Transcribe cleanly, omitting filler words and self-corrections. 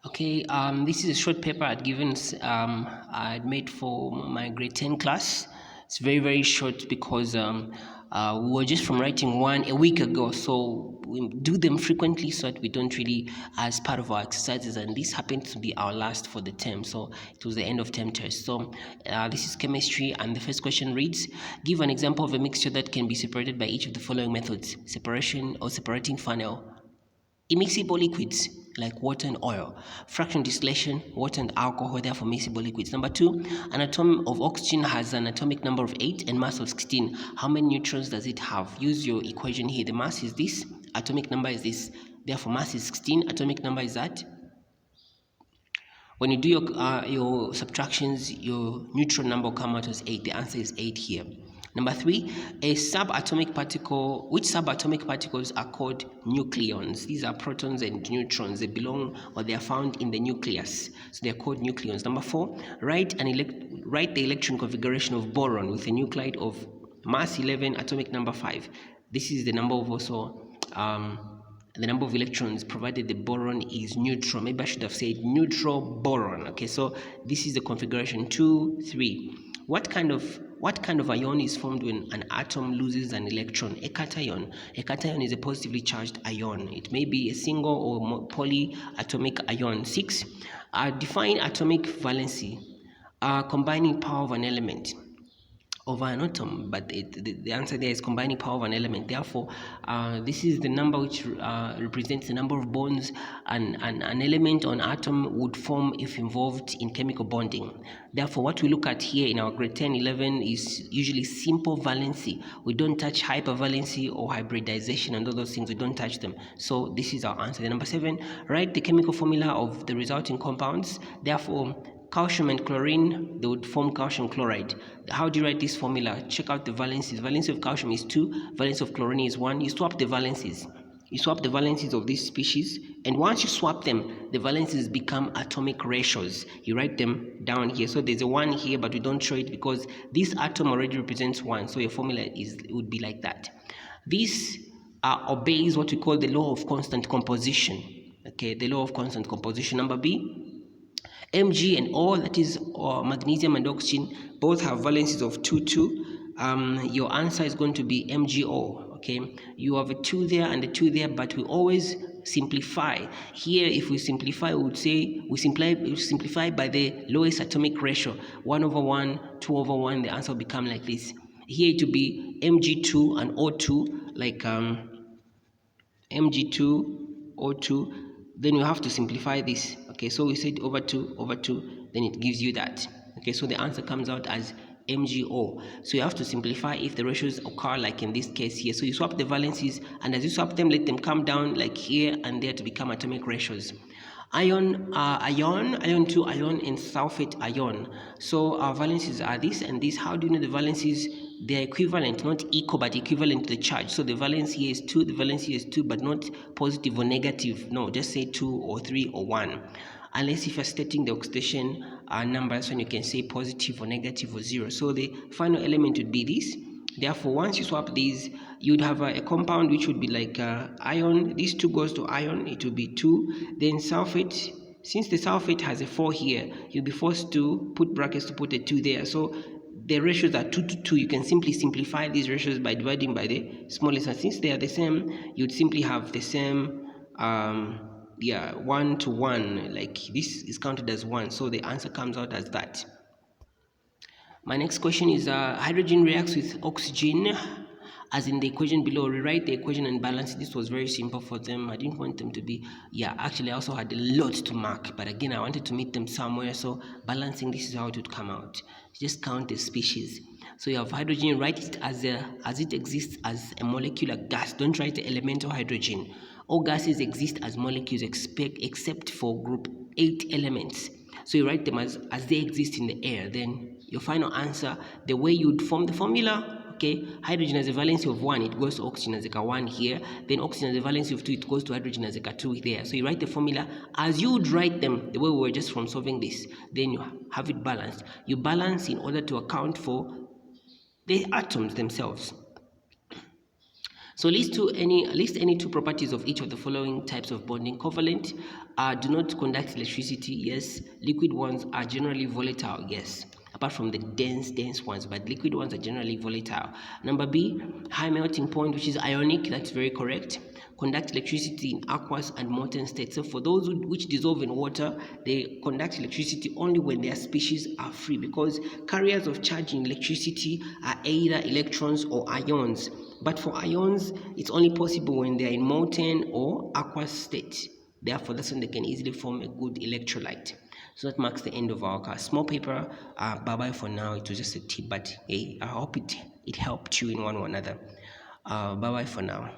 Okay, this is a short paper I'd made for my grade 10 class. It's very short because we were just from writing one a week ago, so we do them frequently so that we don't really as part of our exercises. And this happened to be our last for the term, so it was the end of term test. So this is chemistry, and the first question reads: give an example of a mixture that can be separated by each of the following methods: separation or separating funnel, immiscible liquids like water and oil, fraction distillation, water and alcohol, therefore miscible liquids. Number 2, an atom of oxygen has an atomic number of 8 and mass of 16. How many neutrons does it have? Use your equation here. The mass is this, atomic number is this, therefore mass is 16, atomic number is that. When you do your subtractions, your neutron number will come out as 8. The answer is 8 here. Number 3, a subatomic particle. Which subatomic particles are called nucleons? These are protons and neutrons. They belong or they are found in the nucleus. So they are called nucleons. Number 4, write the electron configuration of boron with a nuclide of mass 11, atomic number 5. This is the number of the number of electrons provided the boron is neutral. Maybe I should have said neutral boron. Okay, so this is the configuration 2, 3. What kind of ion is formed when an atom loses an electron? A cation. A cation is a positively charged ion. It may be a single or polyatomic ion. 6. Define atomic valency. Combining power of an element over an atom, but the answer there is combining power of an element. Therefore, this is the number which represents the number of bonds an element or an atom would form if involved in chemical bonding. Therefore, what we look at here in our grade 10, 11 is usually simple valency. We don't touch hypervalency or hybridization and all those things. We don't touch them. So this is our answer. The number 7, write the chemical formula of the resulting compounds. Therefore, calcium and chlorine, they would form calcium chloride. How do you write this formula? Check out the valencies. Valency of calcium is 2, valency of chlorine is 1. You swap the valencies. You swap the valencies of these species, and once you swap them, the valencies become atomic ratios. You write them down here. So there's a 1 here, but we don't show it because this atom already represents 1. So your formula would be like that. This obeys what we call the law of constant composition. Okay, the law of constant composition. Number B, Mg and O, that is magnesium and oxygen, both have valencies of 2, 2. Your answer is going to be MgO. Okay, you have a 2 there and a 2 there, but we always simplify. Here, if we simplify, we would say we simplify by the lowest atomic ratio, 1 over 1, 2 over 1. The answer will become like this. Here it will be Mg2 and O2, like Mg2, O2. Then you have to simplify this. Okay, so we said over 2, then it gives you that. Okay, so the answer comes out as MgO. So you have to simplify if the ratios occur like in this case here. So you swap the valencies, and as you swap them, let them come down like here and there to become atomic ratios. Ion 2 ion, and sulfate ion. So our valencies are this and this. How do you know the valencies? They are equivalent, not equal, but equivalent to the charge. So the valence here is 2, the valence here is 2, but not positive or negative. No, just say 2 or 3 or 1. Unless if you're stating the oxidation numbers, when you can say positive or negative or 0. So the final element would be this. Therefore, once you swap these, you'd have a compound which would be like ion. This 2 goes to ion, it will be 2. Then sulfate, since the sulfate has a 4 here, you'll be forced to put brackets to put a 2 there. So the ratios are 2 to 2. You can simply simplify these ratios by dividing by the smallest. And since they are the same, you'd simply have the same 1 to 1. Like this is counted as 1. So the answer comes out as that. My next question is hydrogen reacts with oxygen as in the equation below. Rewrite the equation and balance. This was very simple for them. I didn't want them to be, actually I also had a lot to mark, but again I wanted to meet them somewhere. So balancing, this is how it would come out. Just count the species. So you have hydrogen, write it as it exists as a molecular gas. Don't write the elemental hydrogen. All gases exist as molecules except for group 8 elements. So you write them as they exist in the air. Then your final answer, the way you'd form the formula, okay, hydrogen has a valency of 1, it goes to oxygen as a 1 here. Then oxygen has a valency of 2, it goes to hydrogen as a 2 there. So you write the formula as you would write them, the way we were just from solving this. Then you have it balanced. You balance in order to account for the atoms themselves. So list any two properties of each of the following types of bonding. Covalent do not conduct electricity, yes. Liquid ones are generally volatile, yes. Apart from the dense ones, but liquid ones are generally volatile. Number B, high melting point, which is ionic, that's very correct. Conduct electricity in aqueous and molten states. So for those which dissolve in water, they conduct electricity only when their species are free, because carriers of charge in electricity are either electrons or ions. But for ions, it's only possible when they are in molten or aqueous state. Therefore, that's when they can easily form a good electrolyte. So that marks the end of our class. Small paper. Bye bye for now. It was just a tip, but hey, I hope it helped you in one or another. Bye bye for now.